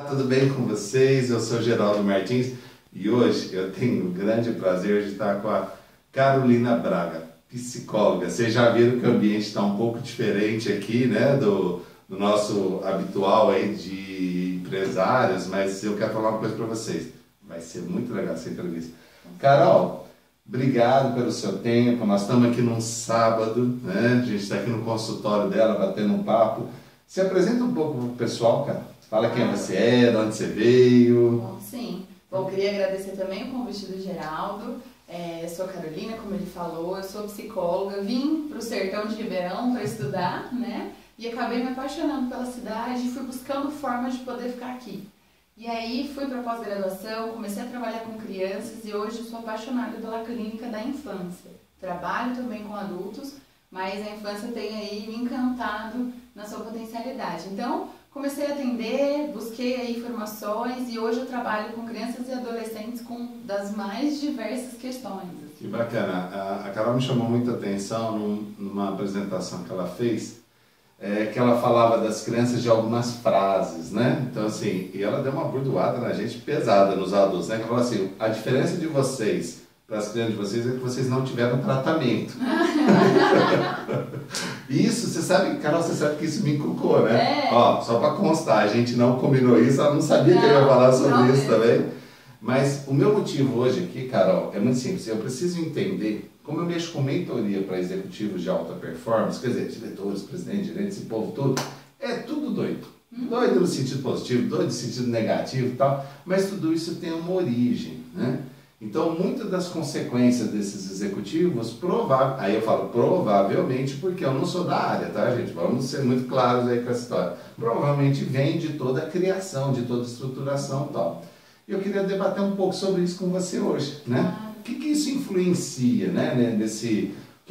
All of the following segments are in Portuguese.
Tudo bem com vocês? Eu sou Geraldo Martins e hoje eu tenho o grande prazer de estar com a Carolina Braga, psicóloga. Vocês já viram que o ambiente está um pouco diferente aqui, né, do nosso habitual aí de empresários, mas eu quero falar uma coisa para vocês. Vai ser muito legal essa entrevista. Carol, obrigado pelo seu tempo. Nós estamos aqui num sábado, né? A gente está aqui no consultório dela batendo um papo. Se apresenta um pouco para o pessoal, cara. Fala quem você é, de onde você veio. Bom, sim. Bom, queria agradecer também o convite do Geraldo. Eu sou a Carolina, como ele falou, eu sou psicóloga. Vim para o sertão de Ribeirão para estudar, né? E acabei me apaixonando pela cidade e fui buscando formas de poder ficar aqui. E aí fui para pós-graduação, comecei a trabalhar com crianças e hoje sou apaixonada pela clínica da infância. Trabalho também com adultos, mas a infância tem aí me encantado na sua potencialidade. Então, comecei a atender, busquei aí informações e hoje eu trabalho com crianças e adolescentes com das mais diversas questões. Que bacana. A Carol me chamou muita atenção numa apresentação que ela fez, que ela falava das crianças de algumas frases, né? Então, assim, e ela deu uma burdoada na gente pesada, nos adultos, né? Que ela falou assim, a diferença de vocês para as crianças de vocês é que vocês não tiveram tratamento. Isso, você sabe, Carol, você sabe que isso me inculcou, né? Ó, só para constar, a gente não combinou isso, ela não sabia que eu ia falar sobre isso também. Mas o meu motivo hoje aqui, Carol, é muito simples. Eu preciso entender como eu mexo com mentoria para executivos de alta performance, quer dizer, diretores, presidentes, gerentes, esse povo todo, é tudo doido. Doido no sentido positivo, doido no sentido negativo e tal, mas tudo isso tem uma origem, né? Então, muitas das consequências desses executivos, aí eu falo provavelmente porque eu não sou da área, tá, gente? Vamos ser muito claros aí com essa história. Provavelmente vem de toda a criação, de toda a estruturação e tal. Eu queria debater um pouco sobre isso com você hoje, né? O que isso influencia, né?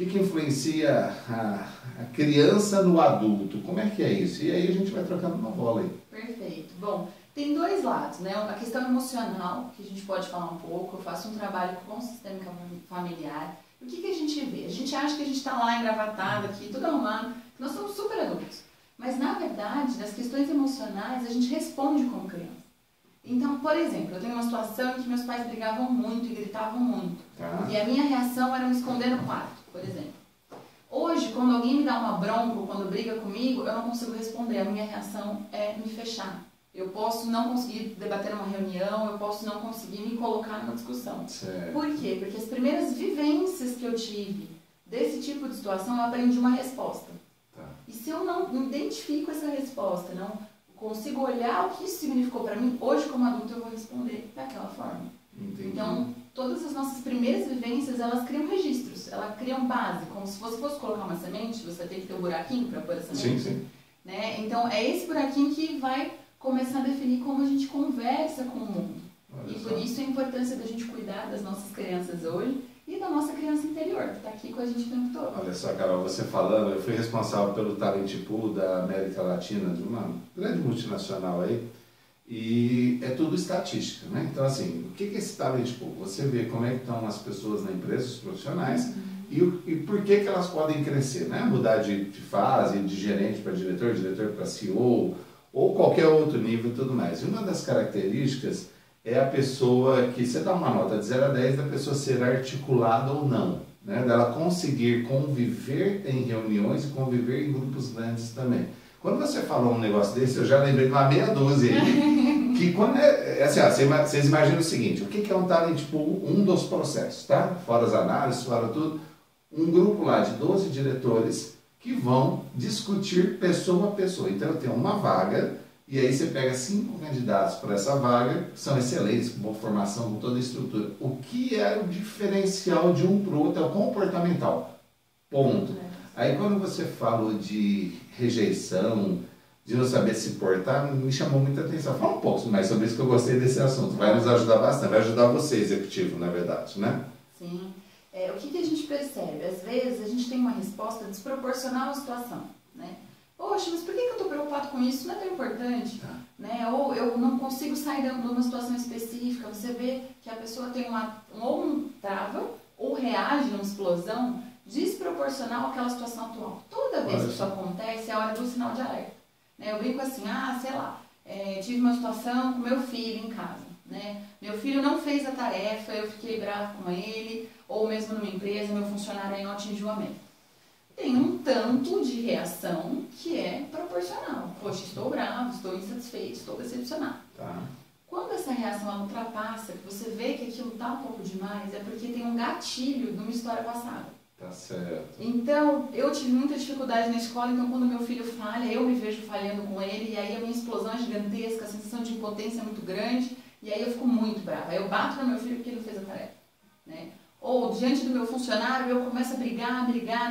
O que influencia a criança no adulto? Como é que é isso? E aí a gente vai trocando uma bola aí. Perfeito. Bom, tem dois lados, né? A questão emocional, que a gente pode falar um pouco. Eu faço um trabalho com o sistema familiar. O que a gente vê? A gente acha que a gente está lá engravatado aqui, tudo arrumado, que nós somos super adultos. Mas, na verdade, nas questões emocionais, a gente responde como criança. Então, por exemplo, eu tenho uma situação em que meus pais brigavam muito e gritavam muito. E a minha reação era me esconder no quarto, por exemplo. Hoje, quando alguém me dá uma bronca ou quando briga comigo, eu não consigo responder. A minha reação é me fechar. Eu posso não conseguir debater numa reunião, eu posso não conseguir me colocar numa discussão. Certo. Por quê? Porque as primeiras vivências que eu tive desse tipo de situação, eu aprendi uma resposta. E se eu não identifico essa resposta, não consigo olhar o que isso significou para mim, hoje como adulto eu vou responder daquela forma. Entendi. Então, todas as nossas primeiras vivências, elas criam registros, elas criam base, como se você fosse colocar uma semente, você tem que ter um buraquinho para pôr a semente. Sim. Né? Então, é esse buraquinho que vai começar a definir como a gente conversa com o mundo. Olha e só. Por isso a importância da gente cuidar das nossas crianças hoje e da nossa criança interior, que está aqui com a gente o tempo todo. Olha só, Carol, você falando, eu fui responsável pelo Talent Pool da América Latina, de uma grande multinacional aí, e é tudo estatística, né? Então, assim, o que é esse Talent Pool? Você vê como é que estão as pessoas na empresa, os profissionais, e por que elas podem crescer, né? Mudar de fase, de gerente para diretor, diretor para CEO, ou qualquer outro nível e tudo mais. E uma das características é a pessoa que, você dá uma nota de 0 a 10 da pessoa ser articulada ou não, né? Dela conseguir conviver em reuniões e conviver em grupos grandes também. Quando você falou um negócio desse, eu já lembrei de uma meia dúzia aí, que quando assim, ó, vocês imaginam o seguinte, o que é um talent pool? Um dos processos, tá? Fora as análises, fora tudo, um grupo lá de 12 diretores que vão discutir pessoa a pessoa. Então eu tenho uma vaga, e aí você pega 5 candidatos para essa vaga, que são excelentes, com boa formação, com toda a estrutura. O que é o diferencial de um para o outro? É o comportamental. Ponto. Aí quando você falou de rejeição, de não saber se portar, me chamou muita atenção. Fala um pouco mais sobre isso, que eu gostei desse assunto. Vai nos ajudar bastante, vai ajudar você, executivo, na verdade, né? Sim. O que a gente percebe? Às vezes a gente tem uma resposta desproporcional à situação, né? Poxa, mas por que eu estou preocupado com isso? Não é tão importante, né? Ou eu não consigo sair de uma situação específica. Você vê que a pessoa tem ou um trava, ou reage numa explosão desproporcional àquela situação atual. Toda vez que isso acontece, é a hora do sinal de alerta. Né? Eu brinco assim, sei lá, tive uma situação com meu filho em casa, né? Meu filho não fez a tarefa, eu fiquei bravo com ele, ou mesmo numa empresa, meu funcionário aí não atingiu a meta. Tem um tanto de reação que é proporcional. Poxa, estou bravo, estou insatisfeito, estou decepcionado. Tá. Quando essa reação ela ultrapassa, que você vê que aquilo está um pouco demais, é porque tem um gatilho de uma história passada. Tá certo. Então, eu tive muita dificuldade na escola, então quando meu filho falha, eu me vejo falhando com ele, e aí a minha explosão é gigantesca, a sensação de impotência é muito grande, e aí eu fico muito brava. Aí eu bato no meu filho porque ele não fez a tarefa, né? Ou diante do meu funcionário eu começo a brigar,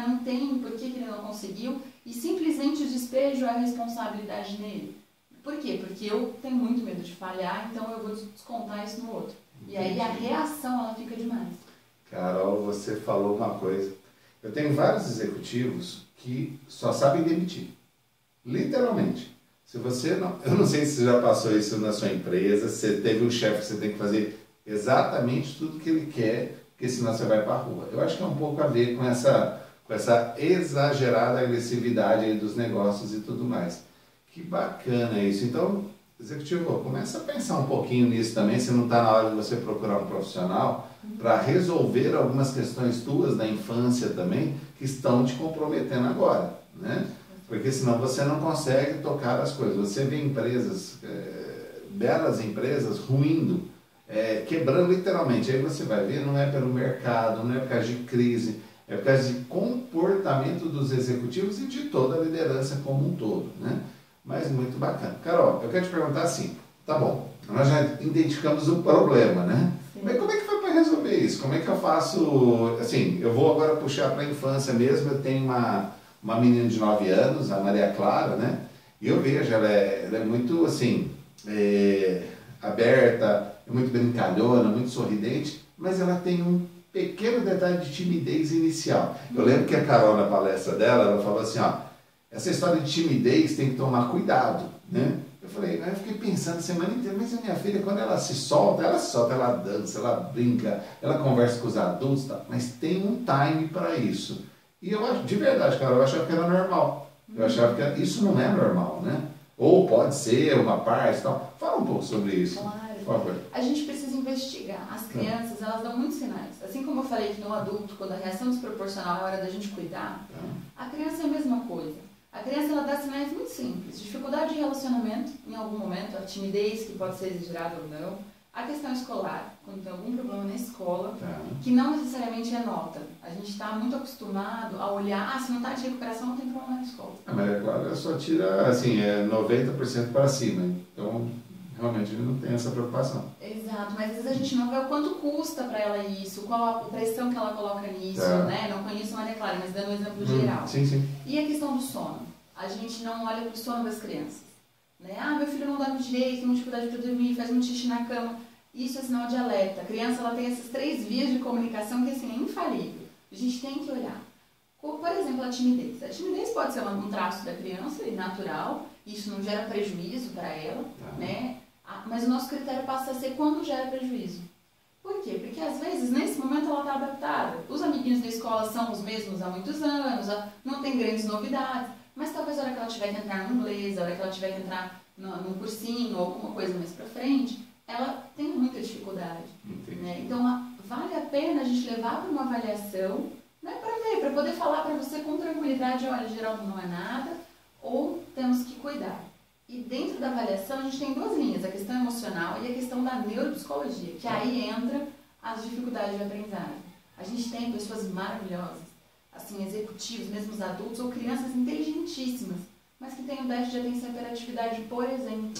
não entendo por que ele não conseguiu, e simplesmente despejo a responsabilidade nele. Por quê? Porque eu tenho muito medo de falhar, então eu vou descontar isso no outro. E aí a reação ela fica demais. Carol, você falou uma coisa. Eu tenho vários executivos que só sabem demitir. Literalmente. Se você não... Eu não sei se você já passou isso na sua empresa, se você teve um chefe que você tem que fazer exatamente tudo que ele quer, porque senão você vai para a rua. Eu acho que é um pouco a ver com essa exagerada agressividade aí dos negócios e tudo mais. Que bacana isso. Então, executivo, começa a pensar um pouquinho nisso também, se não está na hora de você procurar um profissional para resolver algumas questões tuas da infância também, que estão te comprometendo agora, né? Porque senão você não consegue tocar as coisas. Você vê empresas, belas empresas, ruindo, quebrando literalmente. Aí você vai ver, não é pelo mercado, não é por causa de crise, é por causa de comportamento dos executivos e de toda a liderança como um todo, né? Mas muito bacana. Carol, eu quero te perguntar assim, tá bom, nós já identificamos o problema, né? Sim. Mas como é que foi para resolver isso? Como é que eu faço, assim, eu vou agora puxar para a infância mesmo, eu tenho uma menina de 9 anos, a Maria Clara, né? E eu vejo, ela é muito, assim, aberta, é muito brincalhona, muito sorridente, mas ela tem um pequeno detalhe de timidez inicial. Eu lembro que a Carol, na palestra dela, ela falou assim, ó, essa história de timidez tem que tomar cuidado, né? Eu fiquei pensando a semana inteira, mas a minha filha, quando ela se solta, ela dança, ela brinca, ela conversa com os adultos, tá? Mas tem um time para isso. E eu acho, de verdade, cara, eu achava que era normal. Eu achava que isso não é normal, né? Ou pode ser uma parte e tal. Fala um pouco sobre isso. Claro. Por favor. A gente precisa investigar. As crianças, elas dão muitos sinais. Assim como eu falei que no adulto, quando a reação desproporcional é a hora da gente cuidar, a criança é a mesma coisa. A criança, ela dá sinais muito simples. Dificuldade de relacionamento, em algum momento, a timidez, que pode ser exagerada ou não. A questão escolar, quando tem algum problema na escola, que não necessariamente é nota. A gente está muito acostumado a olhar, se não está de recuperação, não tem problema na escola. Mas é claro, ela só tira, assim, 90% para cima. Então, realmente, não tem essa preocupação. Exato, mas às vezes a gente não vê o quanto custa para ela isso, qual a pressão que ela coloca nisso, né? Não conheço a Maria Clara, mas dando um exemplo geral. Sim, sim. E a questão do sono? A gente não olha para o sono das crianças. Né? Meu filho não dorme direito, tem dificuldade para dormir, faz muito xixi na cama. Isso é sinal de alerta. A criança, ela tem essas 3 vias de comunicação que, assim, é infalível. A gente tem que olhar. Por exemplo, a timidez. A timidez pode ser um traço da criança, natural, isso não gera prejuízo para ela, né? Mas o nosso critério passa a ser quando gera prejuízo. Por quê? Porque às vezes, nesse momento, ela está adaptada. Os amiguinhos da escola são os mesmos há muitos anos, não tem grandes novidades, mas talvez a hora que ela tiver que entrar no inglês, a hora que ela tiver que entrar num cursinho ou alguma coisa mais pra frente, ela tem muita dificuldade. Né? Então, vale a pena a gente levar para uma avaliação, né, para ver, para poder falar para você com tranquilidade, olha, geral não é nada, ou temos que cuidar. E dentro da avaliação a gente tem 2 linhas, a questão emocional e a questão da neuropsicologia, que aí entra as dificuldades de aprendizagem. A gente tem pessoas maravilhosas, assim, executivos, mesmo os adultos, ou crianças inteligentíssimas, mas que têm um déficit de atenção e hiperatividade, por exemplo.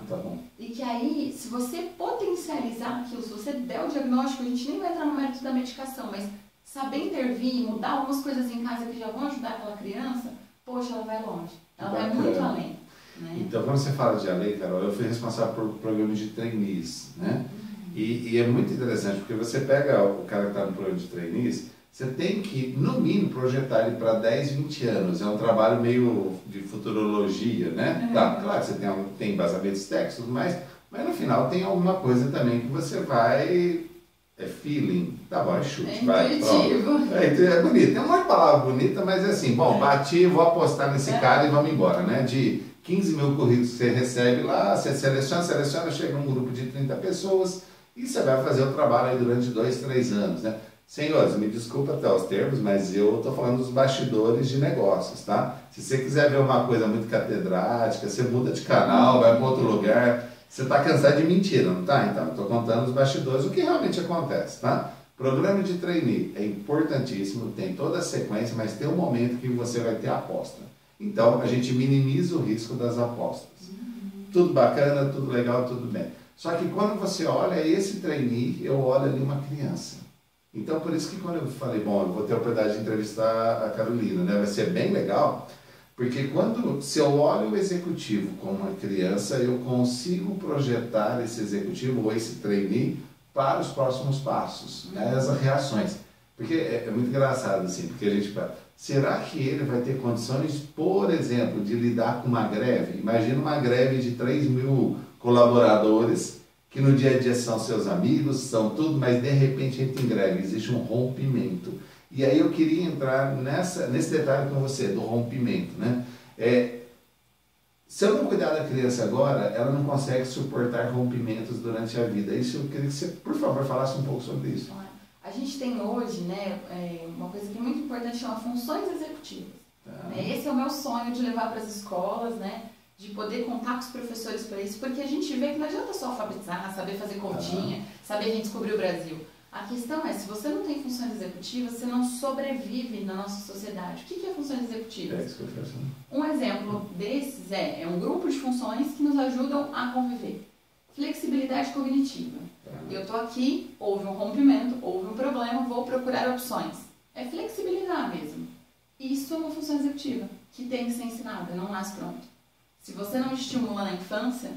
Tá bom. E que aí, se você potencializar aquilo, se você der o diagnóstico, a gente nem vai entrar no mérito da medicação, mas saber intervir, mudar algumas coisas em casa que já vão ajudar aquela criança, poxa, ela vai longe. Ela vai muito além. Né? Então, quando você fala de além, Carol, eu fui responsável por programas de trainees, né? E é muito interessante, porque você pega o cara que está no programa de trainees, você tem que, no mínimo, projetar ele para 10, 20 anos. É um trabalho meio de futurologia, né? Tá, claro, você tem embasamentos técnicos e tudo mais, mas no final tem alguma coisa também que você vai... É feeling, tá bom, é chute, vai, pronto. É bonito, tem uma palavra bonita, mas é assim, bom, bati, vou apostar nesse cara e vamos embora, né? 15 mil currículos que você recebe lá, você seleciona, chega um grupo de 30 pessoas e você vai fazer o trabalho aí durante 2, 3 anos, né? Senhores, me desculpa até os termos, mas eu estou falando dos bastidores de negócios, tá? Se você quiser ver uma coisa muito catedrática, você muda de canal, vai para outro lugar, você está cansado de mentira, não tá? Então, eu estou contando os bastidores, o que realmente acontece, tá? Programa de trainee é importantíssimo, tem toda a sequência, mas tem um momento que você vai ter a aposta. Então, a gente minimiza o risco das apostas. Tudo bacana, tudo legal, tudo bem. Só que quando você olha esse trainee, eu olho ali uma criança. Então, por isso que quando eu falei, bom, eu vou ter a oportunidade de entrevistar a Carolina, né? Vai ser bem legal, porque se eu olho o executivo como uma criança, eu consigo projetar esse executivo ou esse trainee para os próximos passos, né? As reações. Porque é muito engraçado, assim, porque a gente fala, será que ele vai ter condições, por exemplo, de lidar com uma greve? Imagina uma greve de 3 mil colaboradores, que no dia a dia são seus amigos, são tudo, mas de repente entra em greve, existe um rompimento. E aí eu queria entrar nesse detalhe com você, do rompimento, né? Se eu não cuidar da criança agora, ela não consegue suportar rompimentos durante a vida. Isso eu queria que você, por favor, falasse um pouco sobre isso. A gente tem hoje, né, uma coisa que é muito importante, chama funções executivas. Esse é o meu sonho de levar para as escolas, né, de poder contar com os professores para isso, porque a gente vê que não adianta só alfabetizar, saber fazer continha, saber a gente descobrir o Brasil. A questão é, se você não tem funções executivas, você não sobrevive na nossa sociedade. O que é funções executivas? Isso que eu quero saber. Um exemplo desses é um grupo de funções que nos ajudam a conviver. Flexibilidade cognitiva. Eu estou aqui, houve um rompimento, houve um problema, vou procurar opções. É flexibilizar mesmo. Isso é uma função executiva, que tem que ser ensinada, não nasce pronto. Se você não estimula na infância,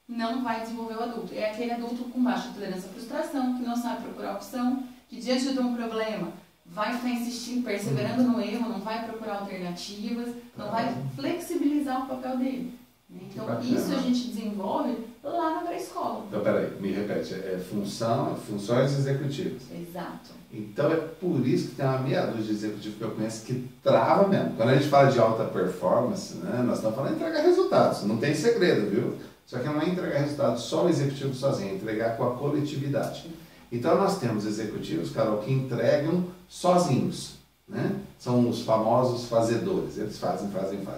não vai desenvolver o adulto. É aquele adulto com baixa tolerância à frustração, que não sabe procurar opção, que diante de um problema vai ficar insistindo, perseverando no erro, não vai procurar alternativas, não vai flexibilizar o papel dele. Então, isso a gente desenvolve lá na pré-escola. Então, peraí, me repete. Funções executivas. Exato. Então, é por isso que tem uma meia dúzia de executivos que eu conheço que trava mesmo. Quando a gente fala de alta performance, né, nós estamos falando de entregar resultados. Não tem segredo, viu? Só que não é entregar resultados só o executivo sozinho, é entregar com a coletividade. Então, nós temos executivos, Carol, que entregam sozinhos, né? São os famosos fazedores, eles fazem.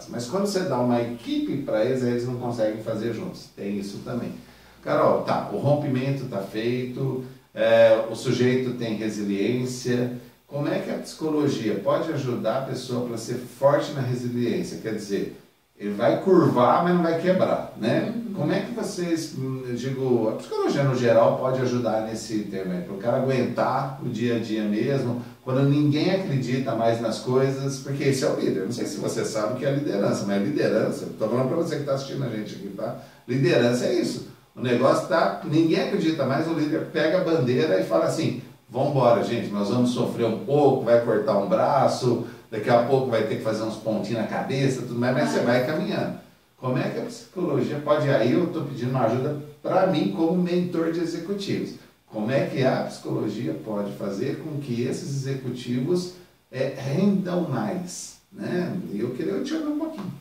Mas quando você dá uma equipe para eles, eles não conseguem fazer juntos. Tem isso também. Carol, tá, o rompimento está feito, o sujeito tem resiliência. Como é que a psicologia pode ajudar a pessoa para ser forte na resiliência? Quer dizer, ele vai curvar, mas não vai quebrar, né? Como é que vocês, a psicologia no geral pode ajudar nesse tema aí, para o cara aguentar o dia a dia mesmo, quando ninguém acredita mais nas coisas, porque esse é o líder. Não sei se você sabe o que é liderança, mas liderança, estou falando para você que está assistindo a gente aqui, tá? Liderança é isso. O negócio tá, ninguém acredita mais, o líder pega a bandeira e fala assim, vamos embora, gente, nós vamos sofrer um pouco, vai cortar um braço, daqui a pouco vai ter que fazer uns pontinhos na cabeça, tudo mais, mas você vai caminhando. Como é que a psicologia pode, aí eu estou pedindo uma ajuda para mim como mentor de executivos. Como é que a psicologia pode fazer com que esses executivos rendam mais, né? E eu queria te ouvir um pouquinho.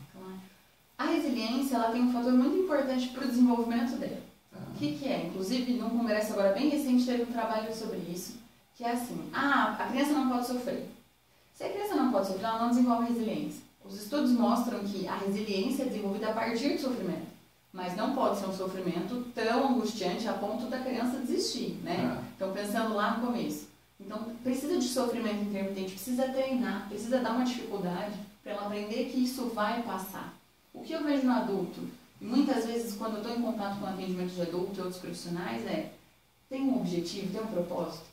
A resiliência, ela tem um fator muito importante para o desenvolvimento dela. O que é? Inclusive, num congresso agora bem recente, teve um trabalho sobre isso, que é assim, a criança não pode sofrer. Se a criança não pode sofrer, ela não desenvolve resiliência. Os estudos mostram que a resiliência é desenvolvida a partir do sofrimento, mas não pode ser um sofrimento tão angustiante a ponto da criança desistir, né? Então, pensando lá no começo. Então, precisa de sofrimento intermitente, precisa treinar, precisa dar uma dificuldade para ela aprender que isso vai passar. O que eu vejo no adulto, e muitas vezes quando eu estou em contato com atendimento de adulto e outros profissionais, tem um objetivo, tem um propósito.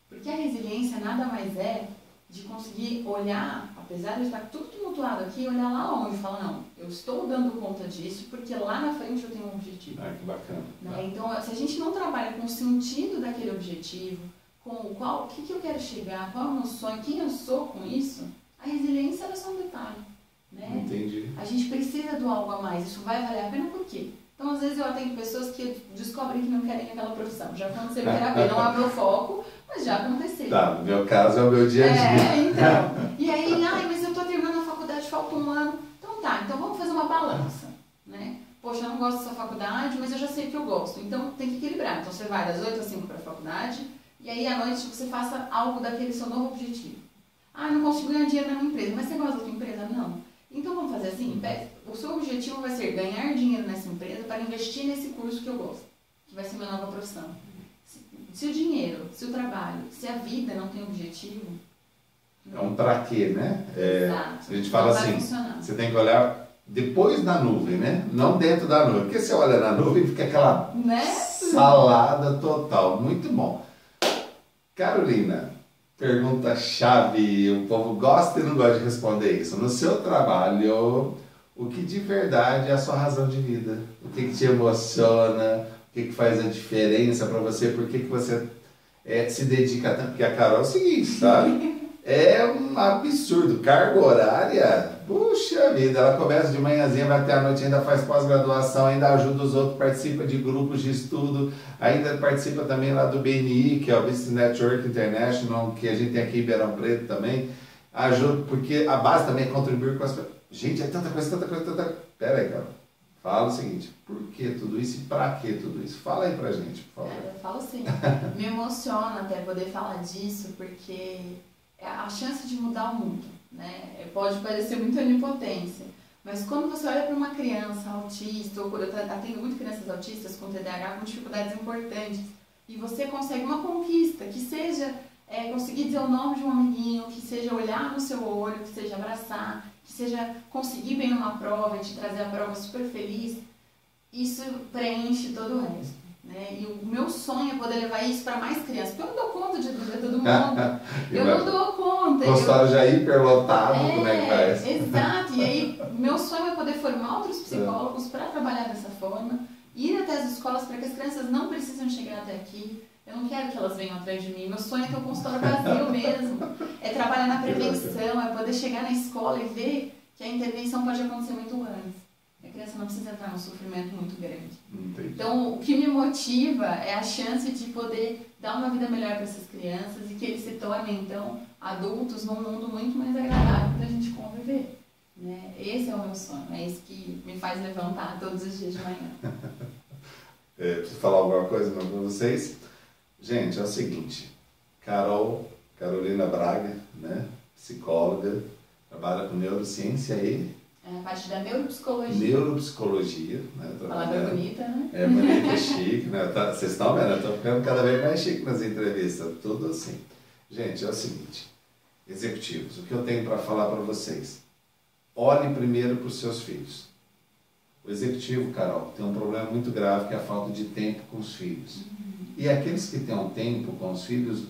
Porque a resiliência nada mais é de conseguir olhar, apesar de estar tudo tumultuado aqui, olhar lá longe e falar, não, eu estou dando conta disso porque lá na frente eu tenho um objetivo. Que bacana. Né? Então, se a gente não trabalha com o sentido daquele objetivo, com o que eu quero chegar, qual é o meu sonho, quem eu sou com isso, a resiliência é só um detalhe. Né? Entendi. A gente precisa do algo a mais, isso vai valer a pena por quê? Então, às vezes eu atendo pessoas que descobrem que não querem aquela profissão. Já aconteceu em terapia, não é meu foco, mas já aconteceu. Tá, no meu caso é o meu dia a dia. Então. E aí, mas eu estou terminando a faculdade, falta um ano. Então tá, então vamos fazer uma balança. né? Poxa, eu não gosto dessa faculdade, mas eu já sei que eu gosto. Então, tem que equilibrar. Então, você vai das 8 às 5 para a faculdade e aí, à noite, você faça algo daquele seu novo objetivo. Ah, não consigo ganhar dinheiro na minha empresa. Mas você gosta da sua empresa? Não. Então, vamos fazer assim? O seu objetivo vai ser ganhar dinheiro nessa empresa para investir nesse curso que eu gosto, que vai ser minha nova profissão. Se o dinheiro, se o trabalho, se a vida não tem objetivo... É um pra quê, né? Exato. A gente fala assim, você tem que olhar depois da nuvem, né? Não dentro da nuvem. Porque você olha na nuvem e fica aquela salada total. Muito bom. Carolina, pergunta-chave. O povo gosta e não gosta de responder isso. No seu trabalho, o que de verdade é a sua razão de vida? O que te emociona? O que faz a diferença para você? Por que você se dedica tanto? Porque a Carol é o seguinte, sabe? É um absurdo. Carga horária, puxa vida, ela começa de manhãzinha, vai até a noite, ainda faz pós-graduação, ainda ajuda os outros, participa de grupos de estudo, ainda participa também lá do BNI, que é o Business Network International, que a gente tem aqui em Ribeirão Preto também. Ajuda, porque a base também é contribuir com as pessoas. Gente, é tanta coisa, tanta coisa, tanta coisa. Pera aí, Carol. Fala o seguinte, por que tudo isso e pra que tudo isso? Fala aí pra gente, por favor. Eu falo sim. Me emociona até poder falar disso, porque é a chance de mudar o mundo, né? Pode parecer muita onipotência, mas quando você olha para uma criança autista, ou eu atendo muito crianças autistas com TDAH com dificuldades importantes, e você consegue uma conquista, que seja conseguir dizer o nome de um amiguinho, que seja olhar no seu olho, que seja abraçar, que seja conseguir bem numa prova e te trazer a prova super feliz, isso preenche todo o resto, né? E o meu sonho é poder levar isso para mais crianças, porque eu não dou conta de atender todo mundo, eu não dou conta. Consultório já hiperlotado, como é que faz? Exato, e aí meu sonho é poder formar outros psicólogos para trabalhar dessa forma, ir até as escolas para que as crianças não precisem chegar até aqui. Eu não quero que elas venham atrás de mim. Meu sonho é ter um consultório vazio mesmo. É trabalhar na prevenção, é poder chegar na escola e ver que a intervenção pode acontecer muito antes. A criança não precisa entrar num sofrimento muito grande. Entendi. Então, o que me motiva é a chance de poder dar uma vida melhor para essas crianças e que eles se tornem, então, adultos num mundo muito mais agradável para a gente conviver. Né? Esse é o meu sonho. É isso que me faz levantar todos os dias de manhã. Preciso falar alguma coisa para vocês? Gente, é o seguinte, Carolina Braga, né, psicóloga, trabalha com neurociência e... É a parte da neuropsicologia. Neuropsicologia, né? Palavra bonita, né? É bonita, chique, né? Vocês estão vendo, eu estou ficando cada vez mais chique nas entrevistas, tudo assim. Gente, é o seguinte, executivos, o que eu tenho para falar para vocês? Olhe primeiro para os seus filhos. O executivo, Carol, tem um problema muito grave que é a falta de tempo com os filhos. E aqueles que têm um tempo com os filhos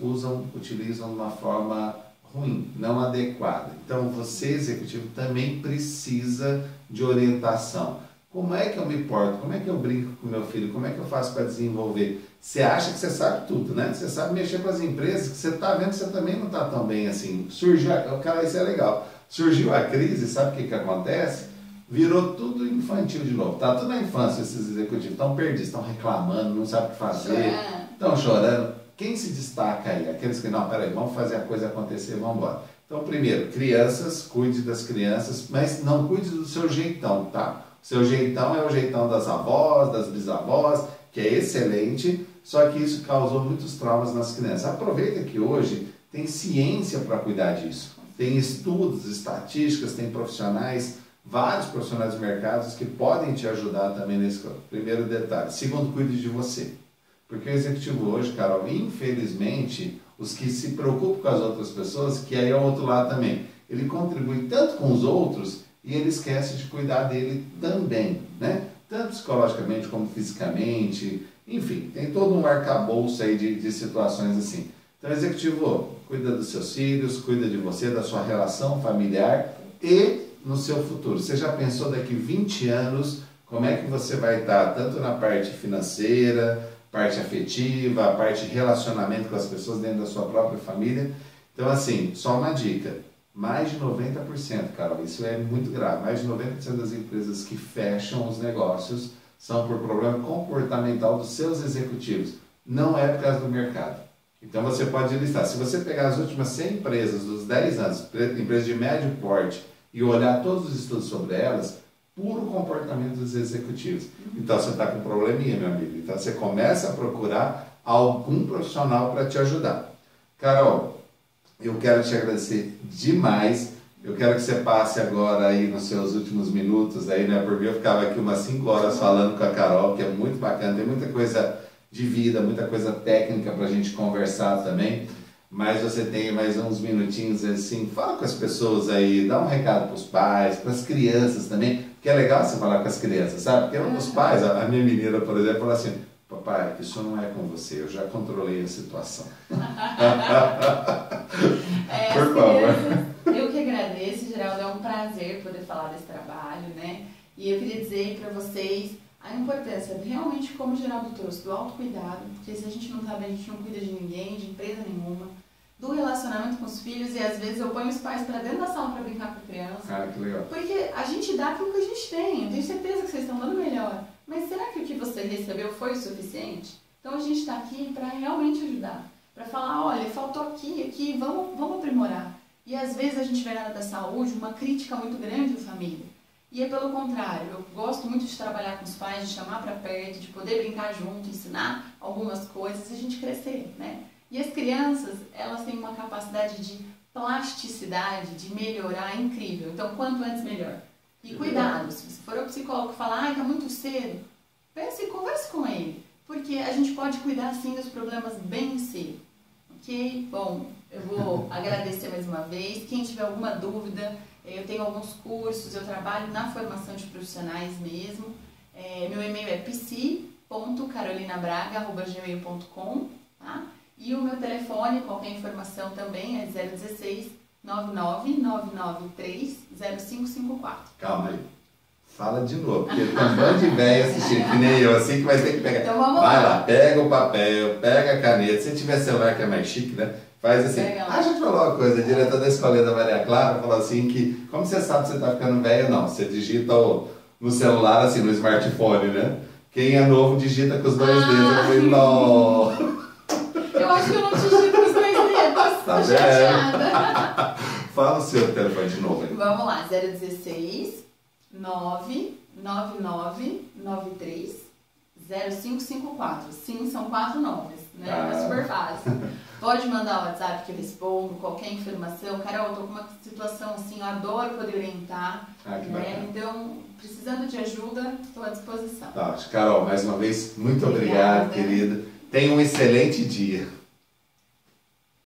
utilizam de uma forma ruim, não adequada. Então você, executivo, também precisa de orientação. Como é que eu me porto? Como é que eu brinco com meu filho? Como é que eu faço para desenvolver? Você acha que você sabe tudo, né? Você sabe mexer com as empresas, que você está vendo que você também não está tão bem assim. Cara, isso é legal. Surgiu a crise, sabe o que acontece? Virou tudo infantil de novo. Tá tudo na infância, esses executivos. Estão perdidos, estão reclamando, não sabem o que fazer, estão chorando. Quem se destaca aí? Aqueles que, não, peraí, vamos fazer a coisa acontecer, vamos embora. Então, primeiro, crianças, cuide das crianças, mas não cuide do seu jeitão, tá? O seu jeitão é o jeitão das avós, das bisavós, que é excelente, só que isso causou muitos traumas nas crianças. Aproveita que hoje tem ciência para cuidar disso. Tem estudos, estatísticas, tem profissionais, vários profissionais do mercado que podem te ajudar também nesse primeiro detalhe. Segundo, cuide de você. Porque o executivo hoje, Carol, infelizmente, os que se preocupam com as outras pessoas, que aí é o outro lado também, ele contribui tanto com os outros e ele esquece de cuidar dele também, né? Tanto psicologicamente como fisicamente, enfim, tem todo um arcabouço aí de situações assim. Então, executivo, cuida dos seus filhos, cuida de você, da sua relação familiar e no seu futuro. Você já pensou daqui 20 anos como é que você vai estar, tanto na parte financeira, parte afetiva, a parte de relacionamento com as pessoas dentro da sua própria família? Então, assim, só uma dica. Mais de 90%, Carol, isso é muito grave, mais de 90% das empresas que fecham os negócios são por problema comportamental dos seus executivos. Não é por causa do mercado. Então, você pode listar. Se você pegar as últimas 100 empresas dos 10 anos, empresas de médio porte, e olhar todos os estudos sobre elas, puro comportamento dos executivos. Então você está com um probleminha, meu amigo. Então você começa a procurar algum profissional para te ajudar. Carol, eu quero te agradecer demais. Eu quero que você passe agora aí nos seus últimos minutos aí, né? Porque eu ficava aqui umas 5 horas falando com a Carol, que é muito bacana, tem muita coisa de vida, muita coisa técnica para a gente conversar também. Mas você tem mais uns minutinhos assim, fala com as pessoas aí, dá um recado para os pais, para as crianças também, porque é legal você falar com as crianças, sabe? Porque os pais, a minha menina, por exemplo, fala assim, papai, isso não é com você, eu já controlei a situação. Por favor. Eu que agradeço, Geraldo, é um prazer poder falar desse trabalho, né? E eu queria dizer para vocês a importância, realmente, como o Geraldo trouxe, do autocuidado, porque se a gente não tá bem, a gente não cuida de ninguém, de empresa nenhuma, do relacionamento com os filhos, e às vezes eu ponho os pais para dentro da sala para brincar com a criança. Ah, que legal. Porque a gente dá aquilo que a gente tem, eu tenho certeza que vocês estão dando melhor, mas será que o que você recebeu foi o suficiente? Então a gente está aqui para realmente ajudar, para falar, olha, faltou aqui, vamos aprimorar. E às vezes a gente vê na área da saúde uma crítica muito grande à família. E é pelo contrário, eu gosto muito de trabalhar com os pais, de chamar para perto, de poder brincar junto, ensinar algumas coisas e a gente crescer, né? E as crianças, elas têm uma capacidade de plasticidade, de melhorar incrível. Então, quanto antes, melhor. E cuidado, se você for ao psicólogo e falar, tá muito cedo, pense e converse com ele. Porque a gente pode cuidar, sim, dos problemas bem cedo. Ok? Bom, eu vou agradecer mais uma vez. Quem tiver alguma dúvida, eu tenho alguns cursos, eu trabalho na formação de profissionais mesmo. Meu e-mail é psi.carolinabraga@gmail.com, tá? E o meu telefone, qualquer informação também, é 016 99993 0554. Calma aí. Fala de novo, porque tem um bando de velho assistindo, que nem eu, assim, que vai ter que pegar. Então vamos vai lá. lá, pega o papel, pega a caneta. Se tiver celular que é mais chique, né? Faz assim. A gente falou uma coisa, a diretora da escolinha da Maria Clara falou assim que, como você sabe que você está ficando velho, não. Você digita no celular, assim, no smartphone, né? Quem é novo digita com os 2 dedos. Eu falei, não. Eu acho que eu não digito com os 2 dedos. Tá Tô chateada. Fala o seu telefone de novo aí. Vamos lá, 016 99993 0554. Sim, são 4 nomes, né? É super fácil. Pode mandar o WhatsApp que eu respondo, qualquer informação. Carol, eu tô com uma situação assim, eu adoro poder orientar. Né? Então, precisando de ajuda, estou à disposição. Tá, Carol, mais uma vez, muito obrigado, querida. Tenha um excelente dia.